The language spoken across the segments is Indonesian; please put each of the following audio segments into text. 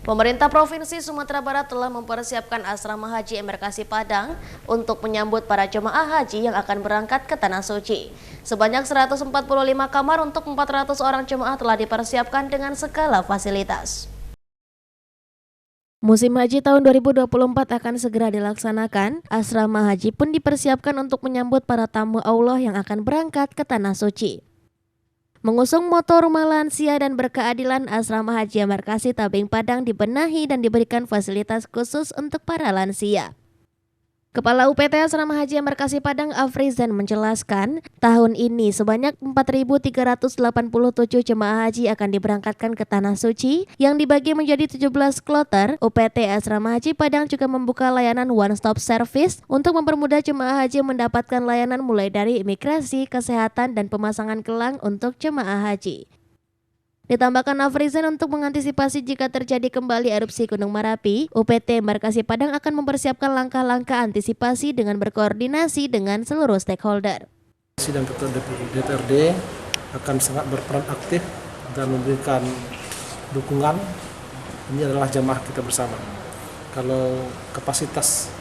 Pemerintah Provinsi Sumatera Barat telah mempersiapkan asrama haji embarkasi Padang untuk menyambut para jemaah haji yang akan berangkat ke Tanah Suci. Sebanyak 145 kamar untuk 400 orang jemaah telah dipersiapkan dengan segala fasilitas. Musim haji tahun 2024 akan segera dilaksanakan. Asrama haji pun dipersiapkan untuk menyambut para tamu Allah yang akan berangkat ke Tanah Suci. Mengusung moto Rumah Lansia dan Berkeadilan, Asrama Haji Embarkasi Tabing Padang dibenahi dan diberikan fasilitas khusus untuk para lansia. Kepala UPT Asrama Haji Embarkasi Padang Afrizan menjelaskan, tahun ini sebanyak 4.387 jemaah haji akan diberangkatkan ke Tanah Suci yang dibagi menjadi 17 kloter. UPT Asrama Haji Padang juga membuka layanan one stop service untuk mempermudah jemaah haji mendapatkan layanan mulai dari imigrasi, kesehatan, dan pemasangan gelang untuk jemaah haji. Ditambahkan Afrizan, untuk mengantisipasi jika terjadi kembali erupsi Gunung Merapi, UPT Embarkasi Padang akan mempersiapkan langkah-langkah antisipasi dengan berkoordinasi dengan seluruh stakeholder. Dan Ketua DPRD akan sangat berperan aktif dan memberikan dukungan. Ini adalah jamaah kita bersama. Kalau kapasitas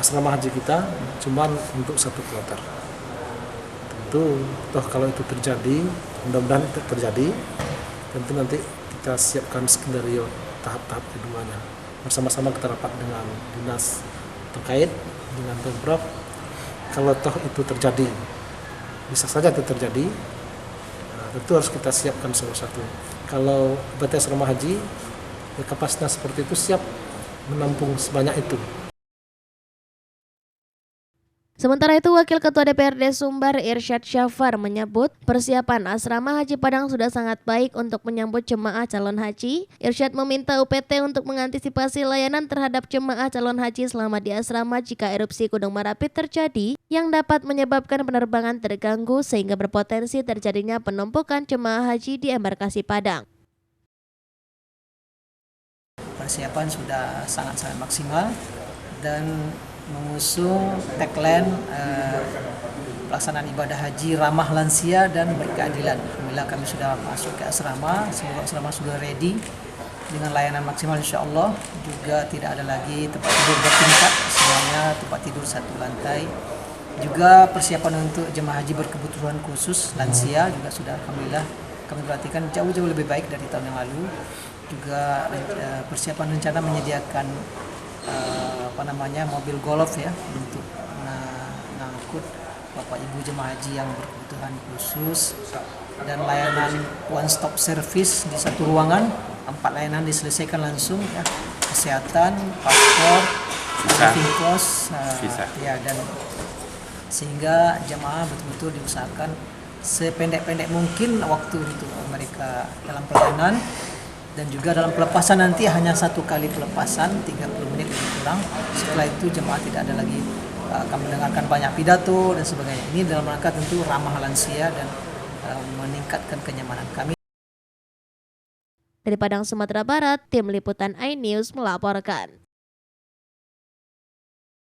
asrama haji kita cuma untuk 1 kloter. Tentu kalau itu terjadi, mudah-mudahan itu terjadi, tentu nanti kita siapkan skenario tahap-tahap keduanya. Bersama-sama kita rapat dengan dinas terkait, dengan Pemprov. Kalau toh itu terjadi, bisa saja itu terjadi, tentu harus kita siapkan satu-satu. Kalau UPT Asrama Haji, ya kapasitas seperti itu siap menampung sebanyak itu. Sementara itu, Wakil Ketua DPRD Sumbar Irsyad Syafar menyebut persiapan Asrama Haji Padang sudah sangat baik untuk menyambut jemaah calon haji. Irsyad meminta UPT untuk mengantisipasi layanan terhadap jemaah calon haji selama di asrama jika erupsi Gunung Merapi terjadi yang dapat menyebabkan penerbangan terganggu sehingga berpotensi terjadinya penumpukan jemaah haji di embarkasi Padang. Persiapan sudah sangat-sangat maksimal dan mengusung tagline pelaksanaan ibadah haji ramah lansia dan berkeadilan. Alhamdulillah kami sudah masuk ke asrama, seluruh asrama sudah ready dengan layanan maksimal insya Allah. Juga tidak ada lagi tempat tidur bertingkat, semuanya tempat tidur 1 lantai. Juga persiapan untuk jemaah haji berkebutuhan khusus lansia juga sudah alhamdulillah kami perhatikan jauh-jauh lebih baik dari tahun yang lalu. Juga persiapan rencana menyediakan mobil golf ya untuk mengangkut Bapak Ibu jemaah haji yang berkebutuhan khusus, dan layanan one stop service di 1 ruangan, 4 layanan diselesaikan langsung ya, kesehatan, paspor, living cost, ya, dan sehingga jemaah betul-betul diusahakan sependek-pendek mungkin waktu untuk mereka dalam perjalanan. Dan juga dalam pelepasan nanti hanya 1 kali pelepasan 30 menit lebih kurang. Setelah itu jemaah tidak ada lagi akan mendengarkan banyak pidato dan sebagainya. Ini dalam rangka tentu ramah lansia dan meningkatkan kenyamanan kami. Dari Padang, Sumatera Barat, Tim Liputan iNews melaporkan.